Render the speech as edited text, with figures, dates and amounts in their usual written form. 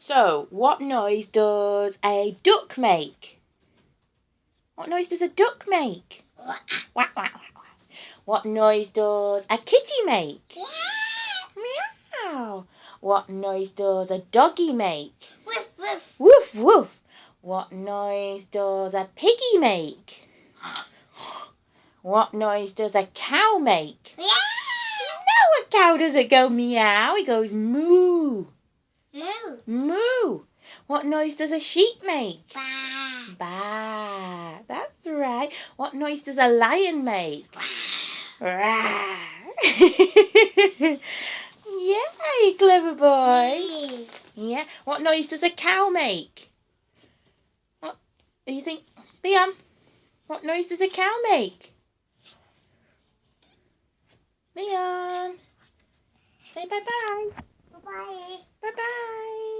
So, what noise does a duck make? What noise does a duck make? Quack, quack, quack, quack. What noise does a kitty make? Meow. What noise does a doggy make? Woof, woof. Woof, woof. What noise does a piggy make? What noise does a cow make? Meow. No, a cow doesn't go meow. It goes moo. Moo. Moo. What noise does a sheep make? Ba. Baa. That's right. What noise does a lion make? Rah. Yeah, you clever boy. Mee. Yeah. What noise does a cow make? What do you think? Liam, what noise does a cow make? Leon, say bye-bye. Bye-bye. Bye-bye.